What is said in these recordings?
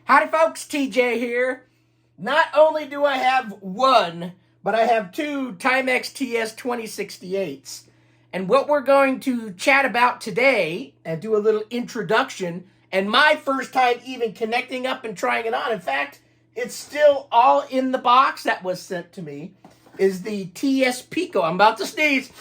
Howdy folks, TJ here. Not only do I have one, but I have two Timex TS2068s. And what we're going to chat about today and do a little introduction, and my first time even connecting up and trying it on. In fact, it's still all in the box that was sent to me, is the TS-Pico. I'm about to sneeze.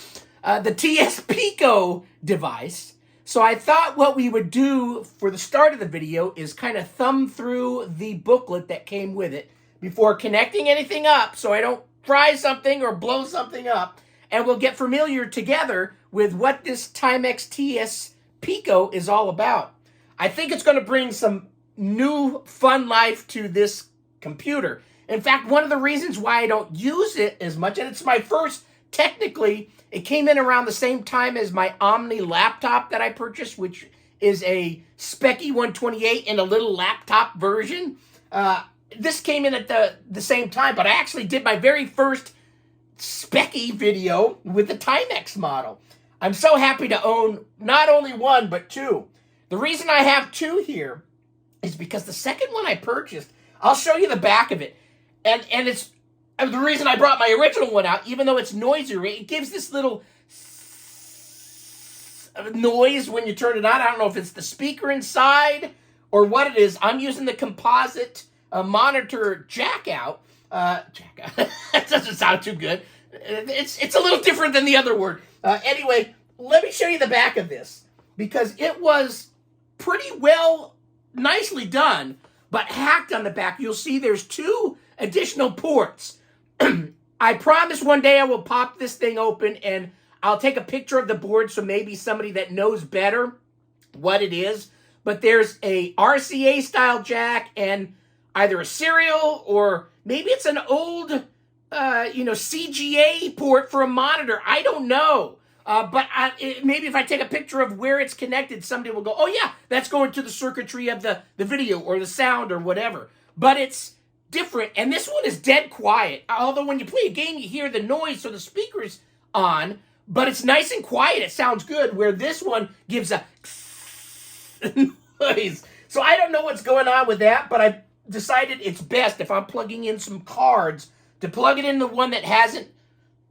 The TS-Pico device. So I thought what we would do for the start of the video is kind of thumb through the booklet that came with it before connecting anything up so I don't fry something or blow something up. And we'll get familiar together with what this Timex TS-Pico is all about. I think it's going to bring some new fun life to this computer. In fact, one of the reasons why I don't use it as much, and it's my first, technically, it came in around the same time as my Omni laptop that I purchased, which is a Speccy 128 in a little laptop version. This came in at the same time, but I actually did my very first Speccy video with the Timex model. I'm so happy to own not only one, but two. The reason I have two here is because the second one I purchased, I'll show you the back of it, and it's the reason I brought my original one out, even though it's noisier. It gives this little noise when you turn it on. I don't know if it's the speaker inside or what it is. I'm using the composite monitor jack out. That doesn't sound too good. It's a little different than the other word. Anyway, let me show you the back of this, because it was pretty well, nicely done, but hacked on the back. You'll see there's two additional ports. I promise one day I will pop this thing open and I'll take a picture of the board so maybe somebody that knows better what it is. But there's a RCA style jack and either a serial or maybe it's an old, CGA port for a monitor. I don't know. Maybe if I take a picture of where it's connected, somebody will go, oh yeah, that's going to the circuitry of the video or the sound or whatever. But it's different, and this one is dead quiet. Although when you play a game, you hear the noise, so the speaker's on, but it's nice and quiet. It sounds good, where this one gives a noise. So I don't know what's going on with that, but I decided it's best if I'm plugging in some cards to plug it in the one that hasn't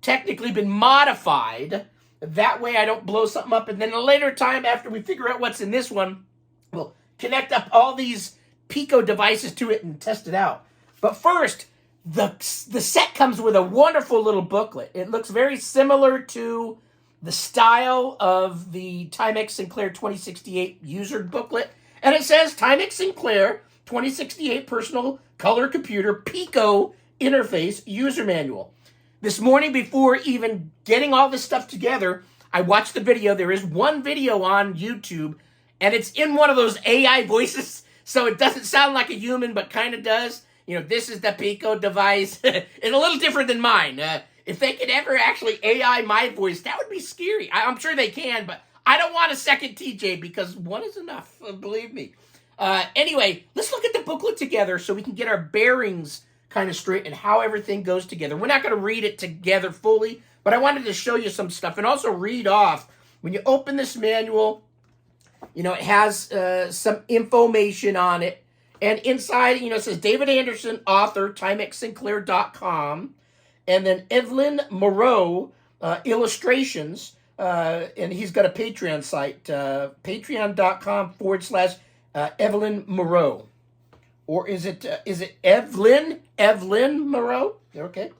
technically been modified. That way I don't blow something up, and then at a later time, after we figure out what's in this one, we'll connect up all these Pico devices to it and test it out. But first, the set comes with a wonderful little booklet. It looks very similar to the style of the Timex Sinclair 2068 user booklet. And it says Timex Sinclair 2068 Personal Color Computer Pico Interface User Manual. This morning, before even getting all this stuff together, I watched the video. There is one video on YouTube, and it's in one of those AI voices, so it doesn't sound like a human, but kind of does. This is the Pico device. It's a little different than mine. If they could ever actually AI my voice, that would be scary. I'm sure they can, but I don't want a second TJ because one is enough, believe me. Anyway, let's look at the booklet together so we can get our bearings kind of straight and how everything goes together. We're not going to read it together fully, but I wanted to show you some stuff and also read off. When you open this manual, it has some information on it. And inside, it says David Anderson, author, TimexSinclair.com. And then Evelyn Moreau, illustrations. And he's got a Patreon site, patreon.com/Evelyn Moreau. Or is it Evelyn? Evelyn Moreau? Okay.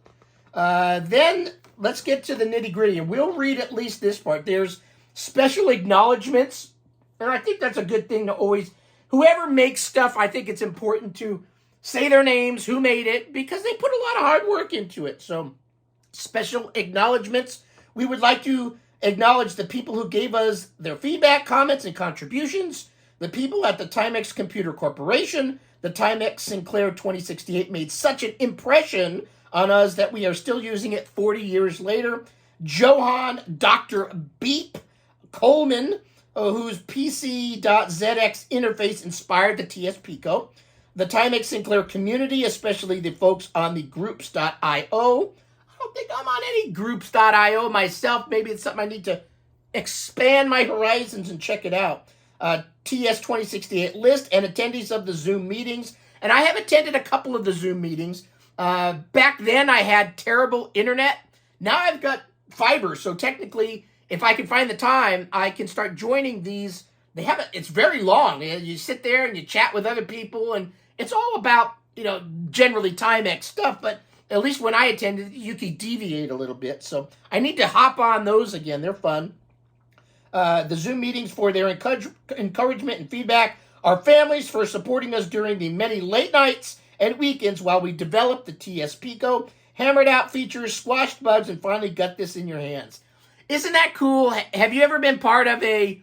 Then let's get to the nitty-gritty. And we'll read at least this part. There's special acknowledgments. And I think that's a good thing to always... Whoever makes stuff, I think it's important to say their names, who made it, because they put a lot of hard work into it. So, special acknowledgments. We would like to acknowledge the people who gave us their feedback, comments, and contributions. The people at the Timex Computer Corporation. The Timex Sinclair 2068 made such an impression on us that we are still using it 40 years later. Johann Dr. Beep Coleman, whose PC.ZX interface inspired the TS-Pico. The Timex Sinclair community, especially the folks on the groups.io. I don't think I'm on any groups.io myself. Maybe it's something I need to expand my horizons and check it out. TS2068 list and attendees of the Zoom meetings. And I have attended a couple of the Zoom meetings. Back then, I had terrible internet. Now I've got fiber, so technically, if I can find the time, I can start joining these. It's very long. You sit there and you chat with other people, and it's all about, generally Timex stuff, but at least when I attended, you could deviate a little bit. So I need to hop on those again. They're fun. The Zoom meetings for their encouragement and feedback. Our families for supporting us during the many late nights and weekends while we developed the TS-Pico, hammered out features, squashed bugs, and finally got this in your hands. Isn't that cool? Have you ever been part of a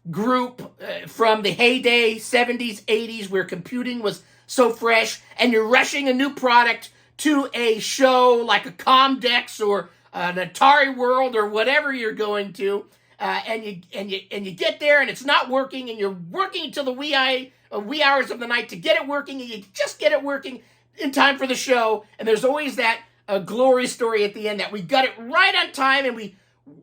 group from the heyday 70s, 80s where computing was so fresh and you're rushing a new product to a show like a Comdex or an Atari World or whatever you're going to, and you get there and it's not working, and you're working until the wee hours of the night to get it working, and you just get it working in time for the show, and there's always that glory story at the end that we got it right on time and we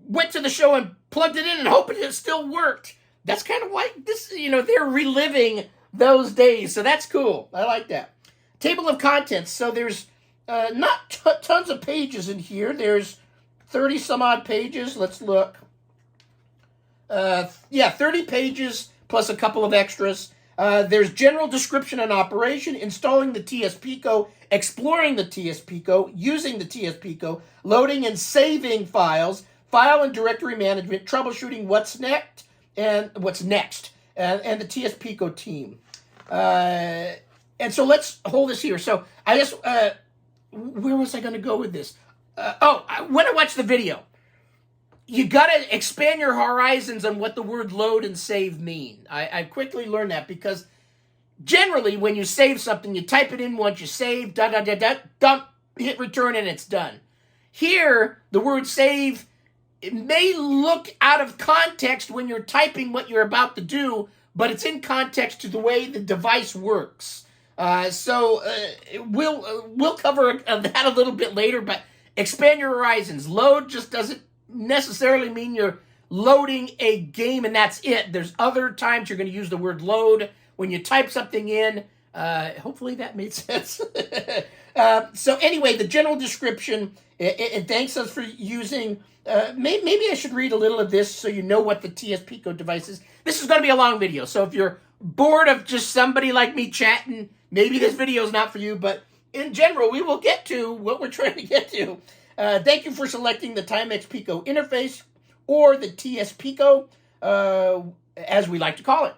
went to the show and plugged it in and hoping it still worked. That's kind of like this, they're reliving those days, so that's cool. I like that. Table of contents. So there's not tons of pages in here. There's 30 some odd pages. Let's look. 30 pages plus a couple of extras. There's general description and operation, installing the TS-Pico, exploring the TS-Pico, using the TS-Pico, loading and saving files, file and directory management, troubleshooting what's next, and the TS-Pico team. And so let's hold this here. So I just, where was I going to go with this? When I watched the video, you got to expand your horizons on what the word load and save mean. I quickly learned that because generally when you save something, you type it in once, you save, dump, hit return, and it's done. Here, the word save, it may look out of context when you're typing what you're about to do, but it's in context to the way the device works. So we'll cover that a little bit later, but expand your horizons. Load just doesn't necessarily mean you're loading a game and that's it. There's other times you're going to use the word load when you type something in. Hopefully that made sense. So anyway, the general description, it thanks us for using, maybe I should read a little of this so you know what the TS-Pico device is. This is going to be a long video, so if you're bored of just somebody like me chatting, maybe this video is not for you, but in general, we will get to what we're trying to get to. Thank you for selecting the Timex Pico interface, or the TS-Pico, as we like to call it.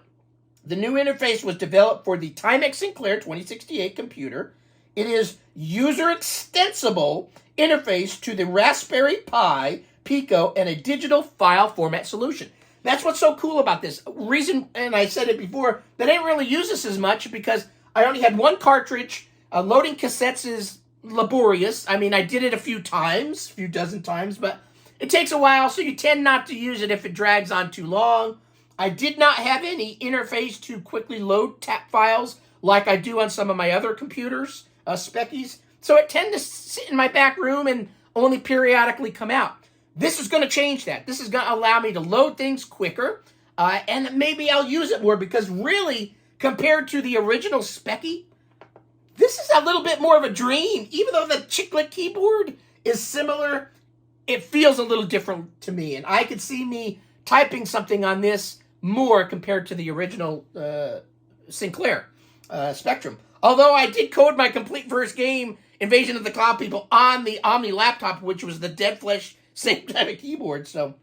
The new interface was developed for the Timex Sinclair 2068 computer. It is user-extensible interface to the Raspberry Pi Pico and a digital file format solution. That's what's so cool about this. Reason, and I said it before, that I didn't really use this as much because I only had one cartridge. Loading cassettes is laborious. I mean, I did it a few dozen times, but it takes a while, so you tend not to use it if it drags on too long. I did not have any interface to quickly load tap files like I do on some of my other computers, Speccies. So it tended to sit in my back room and only periodically come out. This is going to change that. This is going to allow me to load things quicker, and maybe I'll use it more because really, compared to the original Speccy, this is a little bit more of a dream. Even though the chiclet keyboard is similar, it feels a little different to me, and I could see me typing something on this more compared to the original Sinclair Spectrum. Although I did code my complete first game, Invasion of the Cloud People, on the Omni laptop, which was the dead flesh same kind of keyboard. So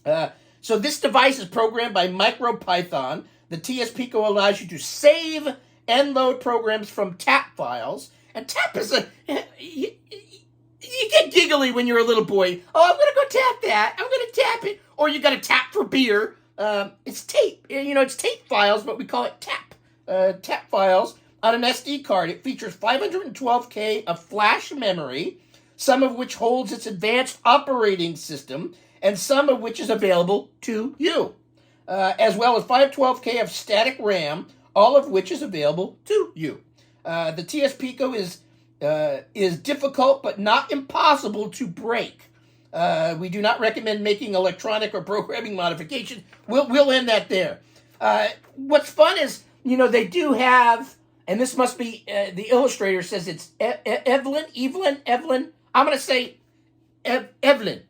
this device is programmed by MicroPython. The TS-Pico allows you to save and load programs from tap files. And tap is you get giggly when you're a little boy. Oh, I'm going to go tap that. I'm going to tap it. Or you got to tap for beer. It's tape. It's tape files, but we call it tap files on an SD card. It features 512K of flash memory, some of which holds its advanced operating system, and some of which is available to you, as well as 512K of static RAM, all of which is available to you. The TS-Pico is difficult but not impossible to break. We do not recommend making electronic or programming modifications. We'll end that there. What's fun is, they do have, and this must be, the illustrator says it's Evelyn. I'm going to say Evelyn.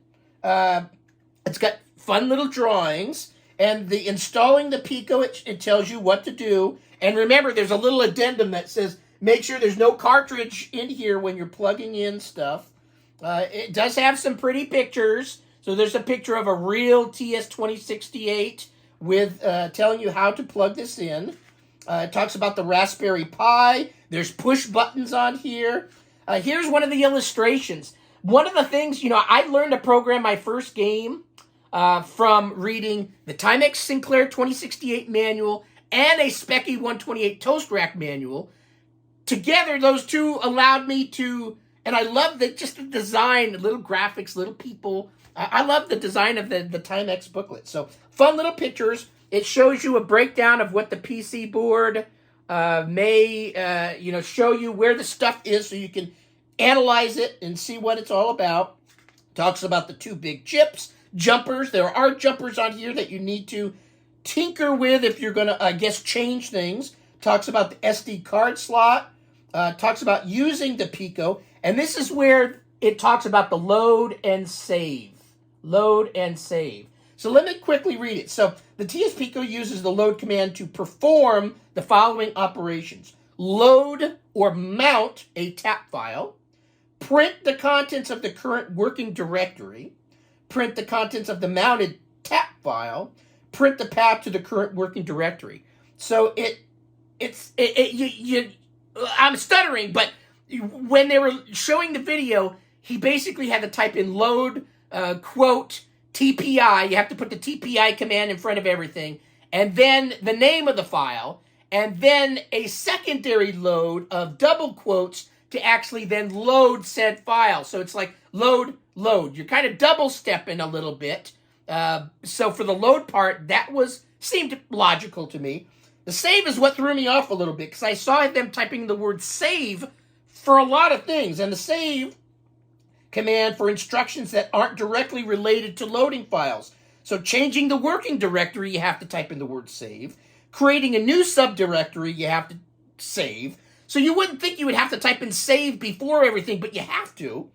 It's got fun little drawings, and the installing the Pico, it tells you what to do. And remember, there's a little addendum that says, make sure there's no cartridge in here when you're plugging in stuff. It does have some pretty pictures. So there's a picture of a real TS2068 with telling you how to plug this in. It talks about the Raspberry Pi. There's push buttons on here. Here's one of the illustrations. One of the things, I learned to program my first game from reading the Timex Sinclair 2068 manual and a Speccy 128 toast rack manual. Together, those two allowed me to, and I love just the design, little graphics, little people. I love the design of the Timex booklet. So fun little pictures. It shows you a breakdown of what the PC board may, show you where the stuff is so you can analyze it and see what it's all about. Talks about the two big chips, jumpers. There are jumpers on here that you need to tinker with if you're going to, change things. Talks about the SD card slot. Talks about using the Pico. And this is where it talks about the load and save. Load and save. So let me quickly read it. So the TS-Pico uses the load command to perform the following operations. Load or mount a tap file. Print the contents of the current working directory. Print the contents of the mounted tap file. Print the path to the current working directory. So I'm stuttering, but when they were showing the video, he basically had to type in load, quote, TPI. You have to put the TPI command in front of everything, and then the name of the file, and then a secondary load of double quotes to actually then load said file. So it's like load. You're kind of double stepping a little bit. So for the load part, that seemed logical to me. The save is what threw me off a little bit, because I saw them typing the word save for a lot of things, and the save command for instructions that aren't directly related to loading files. So changing the working directory, you have to type in the word save. Creating a new subdirectory, you have to save. So you wouldn't think you would have to type in save before everything, but you have to.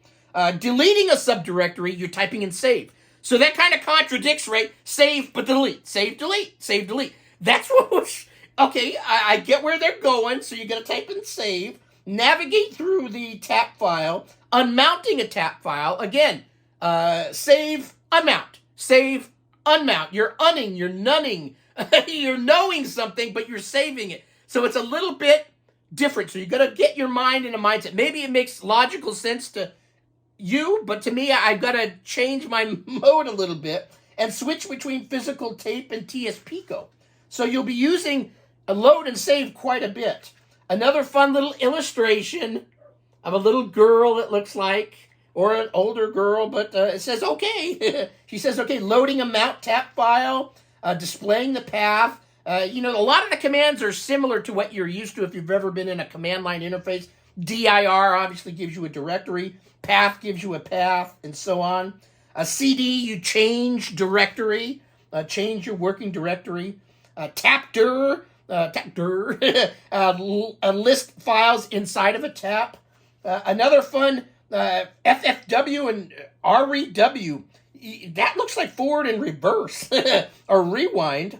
Deleting a subdirectory, you're typing in save. So that kind of contradicts, right? Save, but delete. Save, delete. Save, delete. That's what was... Okay, I get where they're going, so you're going to type in save. Navigate through the tap file. Unmounting a tap file. Again, save, unmount. Save, unmount. You're unning, you're nunning. You're knowing something, but you're saving it. So it's a little bit different. So you got to get your mind in a mindset. Maybe it makes logical sense to you, but to me, I've got to change my mode a little bit and switch between physical tape and TS-Pico. So you'll be using a load and save quite a bit. Another fun little illustration of a little girl, it looks like, or an older girl, but it says, okay. She says, okay, loading a mount tap file, displaying the path. A lot of the commands are similar to what you're used to if you've ever been in a command line interface. dir obviously gives you a directory. Path gives you a path, and so on. A CD, you change directory, change your working directory. Tapdir, list files inside of a tap. Another fun FFW and REW. That looks like forward and reverse or rewind.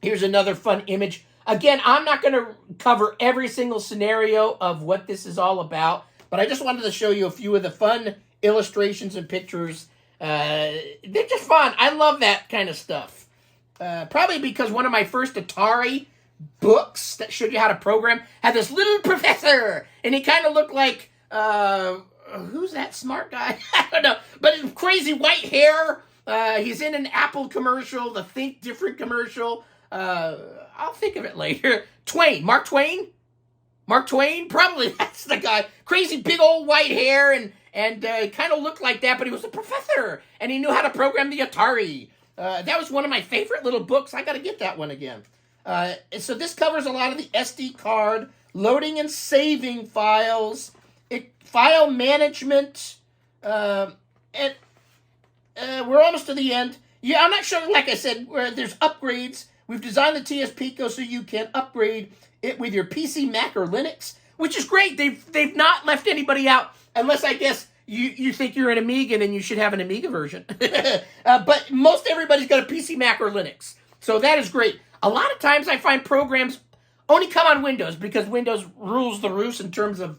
Here's another fun image. Again, I'm not going to cover every single scenario of what this is all about, but I just wanted to show you a few of the fun illustrations and pictures. They're just fun. I love that kind of stuff. Probably because one of my first Atari books that showed you how to program had this little professor, and he kind of looked like, who's that smart guy? I don't know, but crazy white hair. He's in an Apple commercial, the Think Different commercial. I'll think of it later. Mark Twain? Probably that's the guy. Crazy big old white hair, and kind of looked like that, but he was a professor, and he knew how to program the Atari. That was one of my favorite little books. I got to get that one again. So this covers a lot of the SD card, loading and saving files, file management, and we're almost to the end. Yeah, I'm not sure, like I said, where there's upgrades, We've designed the TS-Pico so you can upgrade it with your PC, Mac, or Linux, which is great. They've not left anybody out, unless I guess you think you're an Amiga and you should have an Amiga version. But most everybody's got a PC, Mac, or Linux. So that is great. A lot of times I find programs only come on Windows because Windows rules the roost in terms of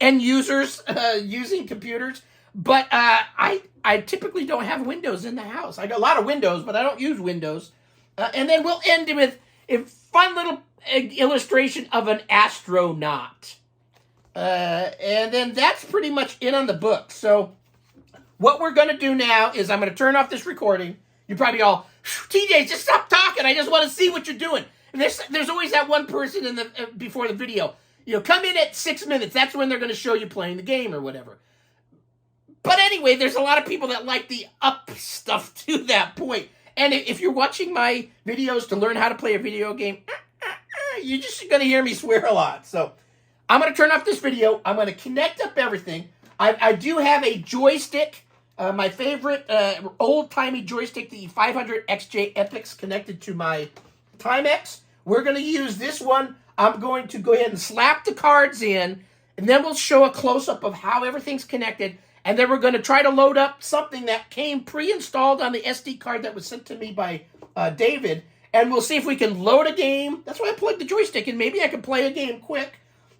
end users using computers. But I typically don't have Windows in the house. I got a lot of Windows, but I don't use Windows. And then we'll end with a fun little illustration of an astronaut. And then that's pretty much it on the book. So what we're going to do now is I'm going to turn off this recording. You're probably all, TJ, just stop talking. I just want to see what you're doing. And there's always that one person in the before the video. You know, come in at 6 minutes. That's when they're going to show you playing the game or whatever. But anyway, there's a lot of people that like the up stuff to that point. And if you're watching my videos to learn how to play a video game, you're just going to hear me swear a lot. So I'm going to turn off this video. I'm going to connect up everything. I do have a joystick, my favorite old-timey joystick, the 500XJ Epics, connected to my Timex. We're going to use this one. I'm going to go ahead and slap the cards in, and then we'll show a close-up of how everything's connected. And then we're going to try to load up something that came pre-installed on the SD card that was sent to me by David. And we'll see if we can load a game. That's why I plugged the joystick in. Maybe I can play a game quick.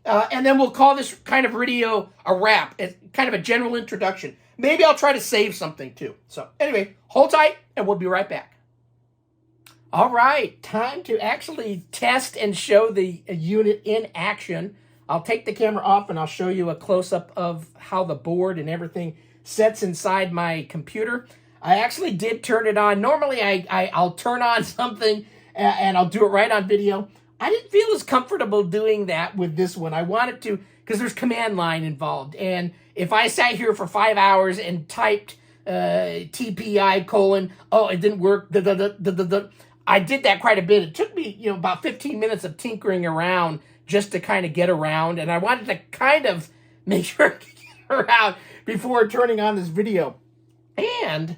And then we'll call this kind of video a wrap. It's kind of a general introduction. Maybe I'll try to save something too. So anyway, hold tight and we'll be right back. All right, time to actually test and show the unit in action. I'll take the camera off and I'll show you a close-up of how the board and everything sets inside my computer. I actually did turn it on. Normally I'll turn on something and I'll do it right on video. I didn't feel as comfortable doing that with this one. I wanted to, because there's command line involved. And if I sat here for 5 hours and typed TPI : oh, it didn't work, I did that quite a bit. It took me, about 15 minutes of tinkering around just to kind of get around. And I wanted to kind of make sure I could get around before turning on this video. And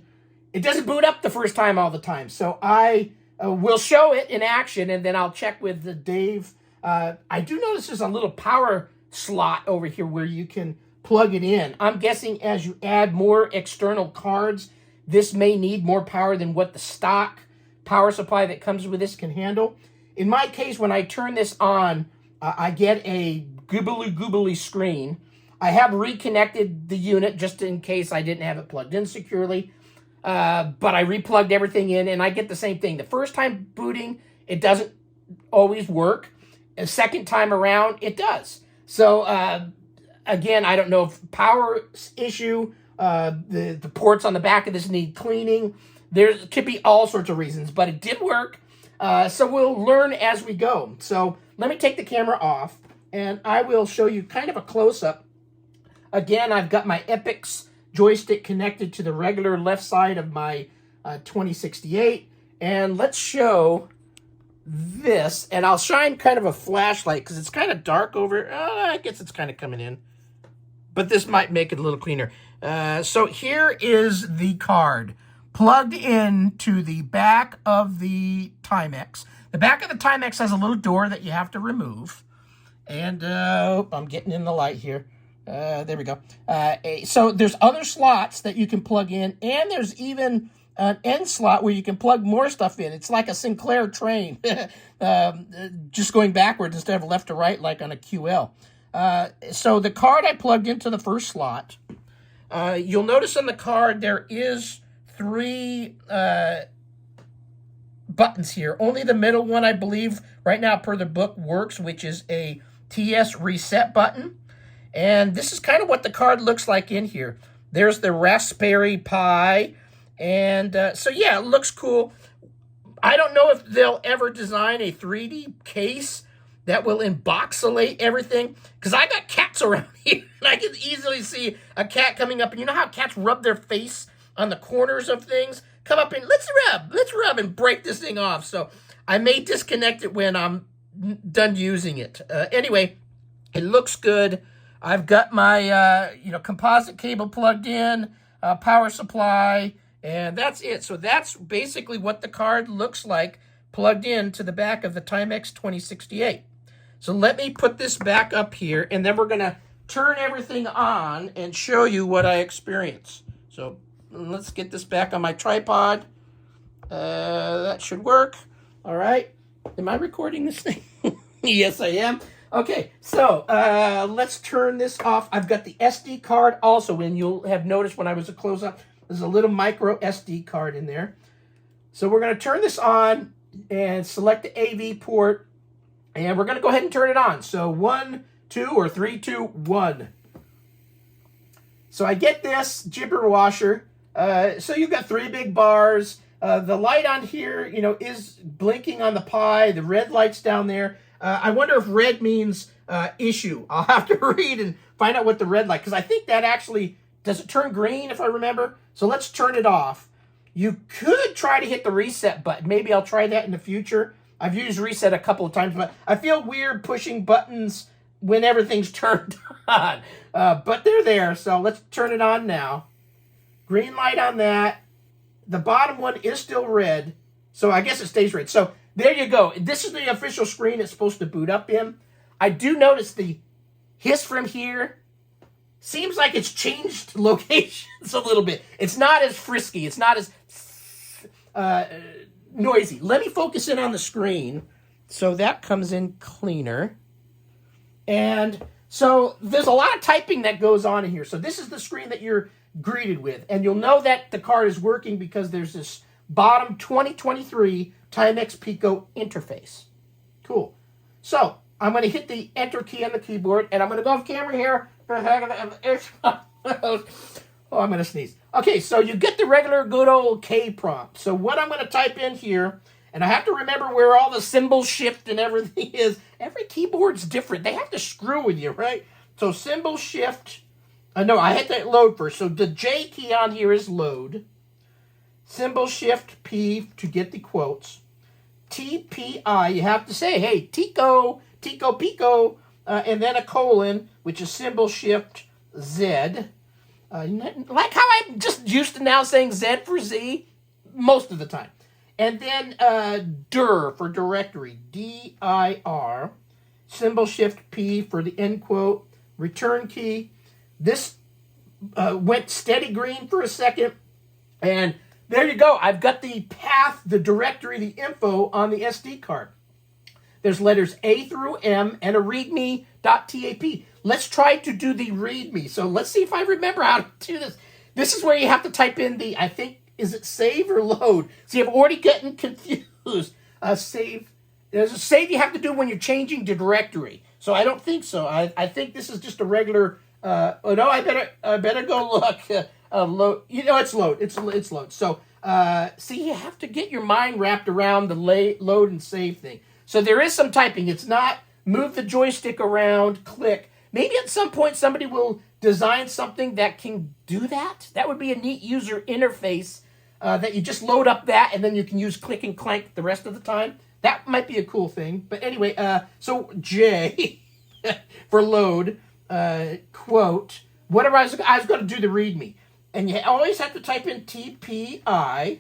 it doesn't boot up the first time all the time. So I will show it in action, and then I'll check with Dave. I do notice there's a little power slot over here where you can plug it in. I'm guessing as you add more external cards, this may need more power than what the stock power supply that comes with this can handle. In my case, when I turn this on, I get a goobly screen. I have reconnected the unit just in case I didn't have it plugged in securely. But I replugged everything in, and I get the same thing. The first time booting, it doesn't always work. The second time around, it does. So, again, I don't know if power issue, the ports on the back of this need cleaning. There could be all sorts of reasons, but it did work. So we'll learn as we go. So let me take the camera off, and I will show you kind of a close-up. Again, I've got my Epix joystick connected to the regular left side of my 2068. And let's show this. And I'll shine kind of a flashlight because it's kind of dark over. I guess it's kind of coming in. But this might make it a little cleaner. So here is the card plugged into the back of the Timex. The back of the Timex has a little door that you have to remove. And I'm getting in the light here. There we go. So there's other slots that you can plug in, and there's even an end slot where you can plug more stuff in. It's like a Sinclair train, just going backwards instead of left to right like on a QL. So the card I plugged into the first slot. You'll notice on the card there is 3 buttons here. Only the middle one, I believe, right now per the book works, which is a TS reset button. And this is kind of what the card looks like in here. There's the Raspberry Pi. And so, yeah, it looks cool. I don't know if they'll ever design a 3D case that will emboxylate everything. Because I got cats around here. And I can easily see a cat coming up. And you know how cats rub their face on the corners of things? Come up and let's rub and break this thing off. So I may disconnect it when I'm done using it. Anyway, it looks good. I've got my, composite cable plugged in, power supply, and that's it. So that's basically what the card looks like plugged into the back of the Timex 2068. So let me put this back up here, and then we're going to turn everything on and show you what I experience. So let's get this back on my tripod. That should work. All right. Am I recording this thing? Yes, I am. Okay, so let's turn this off. I've got the SD card also, and you'll have noticed when I was a close-up, there's a little micro SD card in there. So we're going to turn this on and select the AV port, and we're going to go ahead and turn it on. So 1, 2, or 3, 2, 1. So I get this jibber washer. So you've got 3 big bars. The light on here, you know, is blinking on the Pi. The red light's down there. I wonder if red means issue. I'll have to read and find out what the red light, because I think that actually, does it turn green if I remember? So let's turn it off. You could try to hit the reset button. Maybe I'll try that in the future. I've used reset a couple of times, but I feel weird pushing buttons when everything's turned on. But they're there, so let's turn it on now. Green light on that. The bottom one is still red, so I guess it stays red. So there you go. This is the official screen it's supposed to boot up in. I do notice the hiss from here seems like it's changed locations a little bit. It's not as frisky. It's not as noisy. Let me focus in on the screen so that comes in cleaner. And so there's a lot of typing that goes on in here. So this is the screen that you're greeted with. And you'll know that the card is working because there's this bottom 2023 Timex Pico interface. Cool. So I'm going to hit the enter key on the keyboard, and I'm going to go off camera here. Oh, I'm going to sneeze. Okay, so you get the regular good old K prompt. So what I'm going to type in here, and I have to remember where all the symbol shift and everything is. Every keyboard's different. They have to screw with you, right? So symbol shift. No, I had to load first. So the J key on here is load. Symbol shift P to get the quotes. TPI, you have to say, hey, Tico, Tico, Pico, and then a colon, which is symbol shift Z. Like how I'm just used to now saying Z for Z most of the time. And then dir for directory, D-I-R. Symbol shift P for the end quote. Return key. This went steady green for a second. And there you go. I've got the path, the directory, the info on the SD card. There's letters A through M and a readme.tap. Let's try to do the readme. So let's see if I remember how to do this. This is where you have to type in the, I think, is it save or load? See, I'm already getting confused. Save. There's a save you have to do when you're changing the directory. So I don't think so. I think this is just a regular. Oh no, I better go look. Load. You know, it's load. It's load. So see, you have to get your mind wrapped around the load and save thing. So there is some typing. It's not move the joystick around, click. Maybe at some point somebody will design something that can do that. That would be a neat user interface that you just load up that and then you can use click and clank the rest of the time. That might be a cool thing. But anyway, so J for load, quote, whatever I was going to do the readme. And you always have to type in TPI,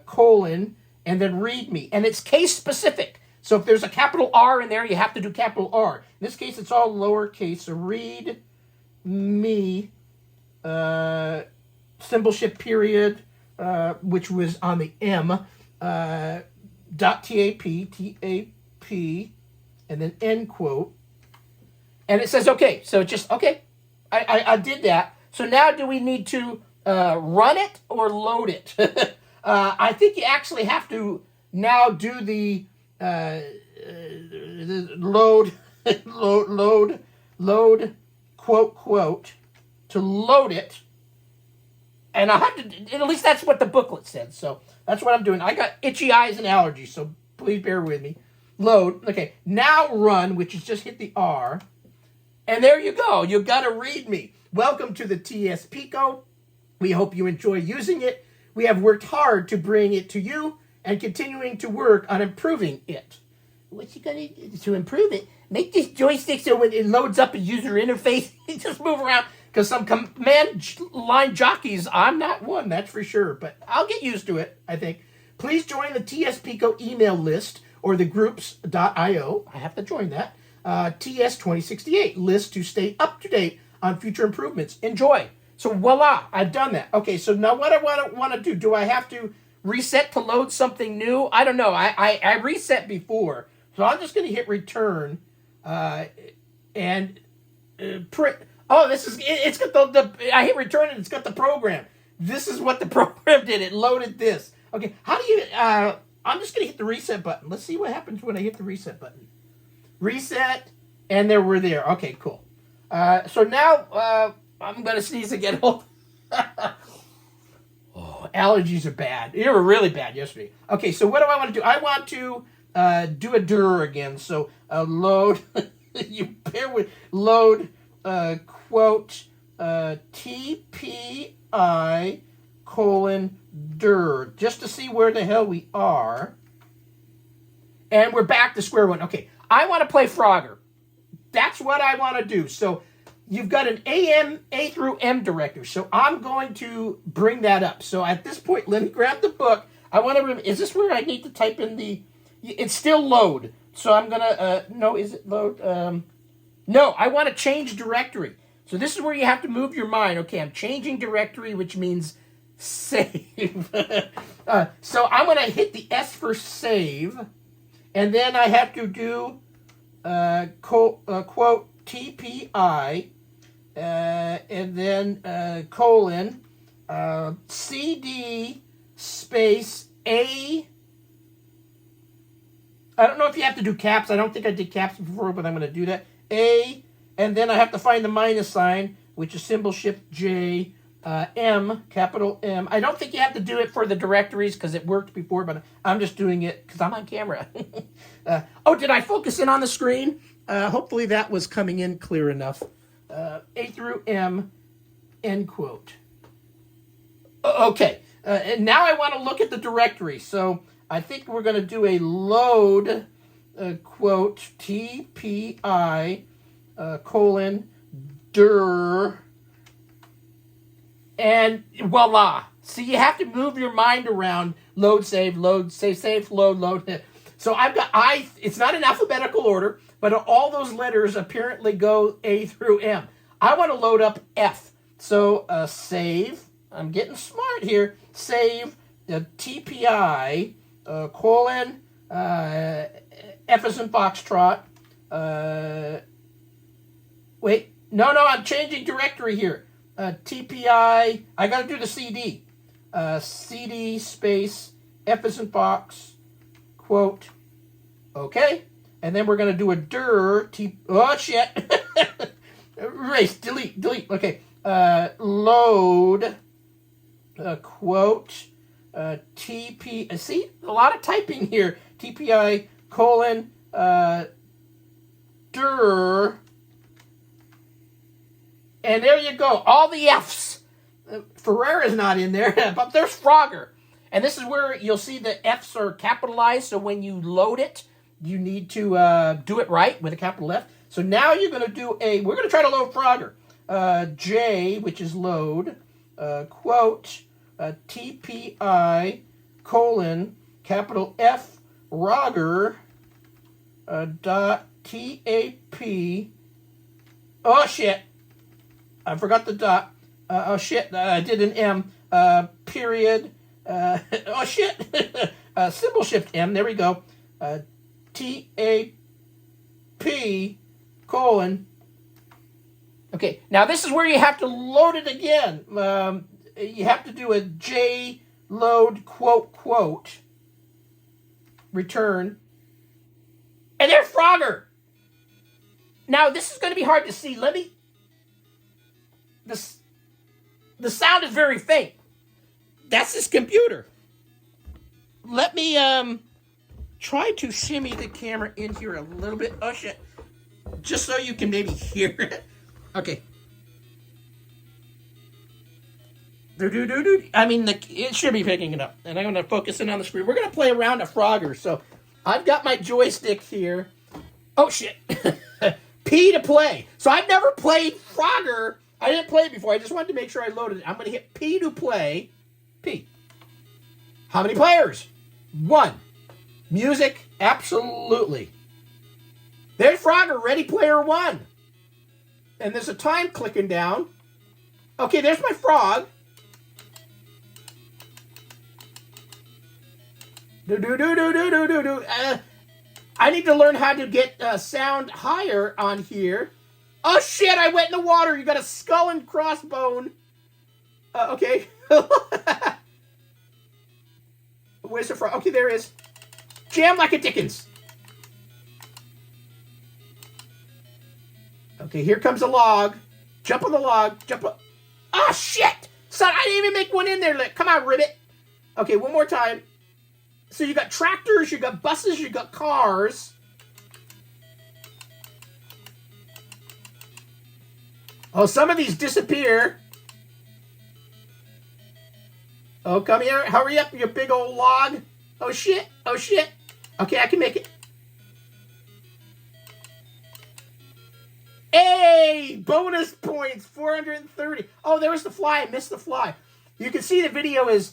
colon, and then readme. And it's case specific. So if there's a capital R in there, you have to do capital R. In this case, it's all lowercase. So read me, symbol shift period, which was on the M, dot TAP, and then end quote. And it says, okay. So just, okay, I did that. So now do we need to run it or load it? I think you actually have to now do the load, quote, to load it. And I have to, at least that's what the booklet said. So that's what I'm doing. I got itchy eyes and allergies, so please bear with me. Load. Okay, now run, which is just hit the R. And there you go. You got to read me. Welcome to the TS-Pico. We hope you enjoy using it. We have worked hard to bring it to you and continuing to work on improving it. What you gonna do to improve it? Make this joystick so when it loads up a user interface, it just move around. Because some command line jockeys, I'm not one, that's for sure. But I'll get used to it, I think. Please join the TS-Pico email list or the groups.io. I have to join that. TS2068 list to stay up to date on future improvements. Enjoy. So voila, I've done that. Okay, so now what I want to do I have to reset to load something new? I don't know. I reset before, so I'm just going to hit return and print. Oh, this is it's got the I hit return and it's got the program. This is what the program did. It loaded this. Okay, how do you? I'm just going to hit the reset button. Let's see what happens when I hit the reset button. Reset, and there we're there. Okay, cool. So now I'm going to sneeze again. Oh, allergies are bad. They were really bad yesterday. Okay, so what do I want to do? I want to do a dir again. So load, you bear with, load, quote, TPI colon dir, just to see where the hell we are. And we're back to square one. Okay, I want to play Frogger. That's what I want to do. So you've got an A through M directory. So I'm going to bring that up. So at this point, let me grab the book. I want to, is this where I need to type in the, it's still load. So I'm going to, no, is it load? No, I want to change directory. So this is where you have to move your mind. Okay, I'm changing directory, which means save. So I'm going to hit the S for save. And then I have to do, quote, TPI, and then colon, CD space A. I don't know if you have to do caps. I don't think I did caps before, but I'm going to do that. A, and then I have to find the minus sign, which is symbol shift J, M, capital M. I don't think you have to do it for the directories because it worked before, but I'm just doing it because I'm on camera. Oh, did I focus in on the screen? Hopefully that was coming in clear enough. A through M, end quote. Okay, and now I want to look at the directory. So I think we're going to do a load, quote, TPI, colon, dir, and voila. See, you have to move your mind around. Load, save, load, save, load, load. So I've got it's not in alphabetical order, but all those letters apparently go A through M. I want to load up F. So save, I'm getting smart here, save the TPI, colon, F as in Foxtrot. Wait, no, I'm changing directory here. TPI, I got to do the CD. CD space, F as in Fox, quote, okay. And then we're going to do a dir, oh shit. Erase, delete, okay. Load, quote, TP, see, a lot of typing here. TPI, colon, dir, and there you go, all the F's. Ferrera's not in there, but there's Frogger. And this is where you'll see the F's are capitalized, so when you load it, you need to do it right with a capital F. So now you're going to do we're going to try to load Frogger. J, which is load, quote, TPI, colon, capital F, Frogger, dot, TAP, oh shit, I forgot the dot, oh shit, I did an M, period, oh shit, symbol shift M, there we go, TAP, colon. Okay, now this is where you have to load it again. You have to do a J load, quote, return. And there's Frogger. Now, this is going to be hard to see. The sound is very faint. That's this computer. Let me try to shimmy the camera in here a little bit. Oh, shit. Just so you can maybe hear it. Okay. I mean, it should be picking it up. And I'm going to focus in on the screen. We're going to play around a Frogger. So I've got my joystick here. Oh, shit. P to play. So I've never played Frogger. I didn't play it before. I just wanted to make sure I loaded it. I'm going to hit P to play. P. How many players? 1. Music, absolutely. There's Frogger, Ready Player One. And there's a time clicking down. Okay, there's my frog. I need to learn how to get sound higher on here. Oh shit, I went in the water. You got a skull and crossbone. Okay. Where's the frog? Okay, there it is. Jam like a Dickens. Okay, here comes a log. Jump on the log. Jump up. Oh, shit! Son, I didn't even make one in there. Come on, ribbit. Okay, one more time. So you got tractors, you got buses, you got cars. Oh, some of these disappear. Oh, come here. Hurry up, you big old log. Oh, shit. Oh, shit. Okay, I can make it. Hey! Bonus points, 430. Oh, there was the fly. I missed the fly. You can see the video is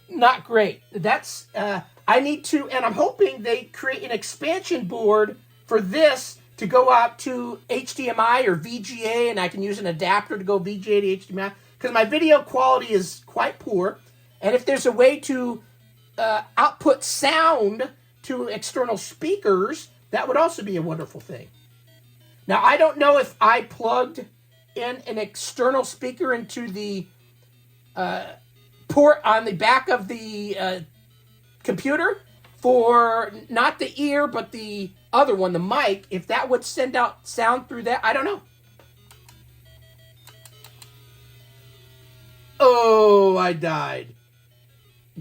not great. That's, I need to, and I'm hoping they create an expansion board for this to go out to HDMI or VGA, and I can use an adapter to go VGA to HDMI, because my video quality is quite poor. And if there's a way to output sound to external speakers, that would also be a wonderful thing. Now, I don't know if I plugged in an external speaker into the port on the back of the computer for not the ear, but the other one, the mic, if that would send out sound through that. I don't know. Oh, I died.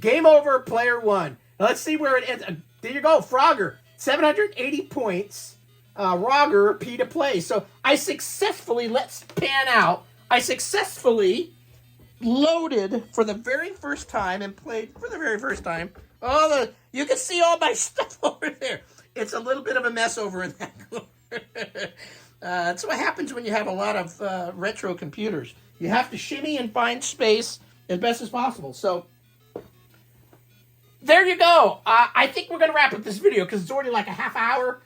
Game over, player one. Now let's see where it ends. There you go, Frogger. 780 points. Roger, P to play. So I successfully, let's pan out. I successfully loaded for the very first time and played for the very first time. Oh, you can see all my stuff over there. It's a little bit of a mess over in that corner. That's what happens when you have a lot of retro computers. You have to shimmy and find space as best as possible. So there you go. I think we're going to wrap up this video because it's already like a half hour.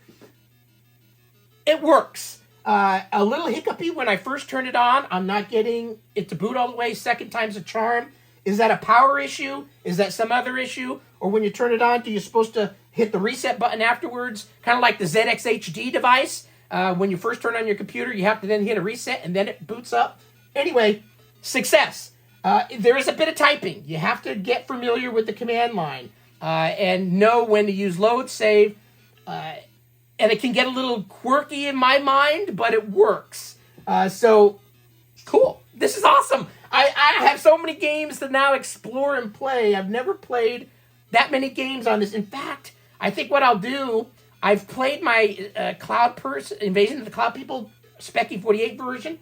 It works. A little hiccupy when I first turned it on. I'm not getting it to boot all the way. Second time's a charm. Is that a power issue? Is that some other issue? Or when you turn it on, do you supposed to hit the reset button afterwards? Kind of like the ZXHD device. When you first turn on your computer, you have to then hit a reset and then it boots up. Anyway, success. There is a bit of typing. You have to get familiar with the command line and know when to use load save. And it can get a little quirky in my mind, but it works. So, cool. This is awesome. I have so many games to now explore and play. I've never played that many games on this. In fact, I think what I'll do, I've played my Invasion of the Cloud People Speccy 48 version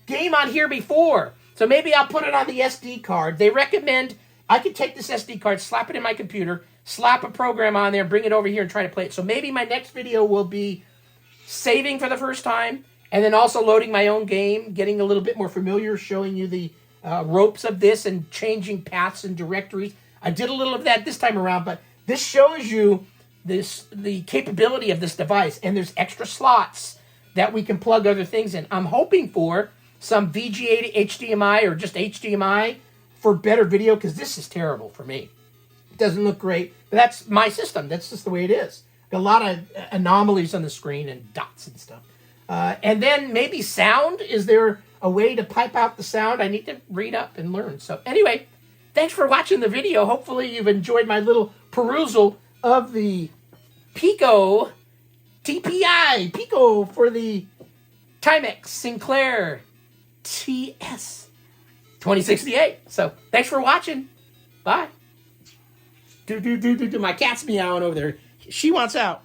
game on here before. So maybe I'll put it on the SD card. They recommend I could take this SD card, slap it in my computer, slap a program on there, bring it over here and try to play it. So maybe my next video will be saving for the first time and then also loading my own game, getting a little bit more familiar, showing you the ropes of this and changing paths and directories. I did a little of that this time around, but this shows you the capability of this device. And there's extra slots that we can plug other things in. I'm hoping for some VGA to HDMI or just HDMI for better video, because this is terrible for me. It doesn't look great. But that's my system. That's just the way it is. Got a lot of anomalies on the screen and dots and stuff. And then maybe sound. Is there a way to pipe out the sound? I need to read up and learn. So anyway, thanks for watching the video. Hopefully you've enjoyed my little perusal of the Pico TPI. Pico for the Timex Sinclair TS2068. So thanks for watching. Bye. My cat's meowing over there. She wants out.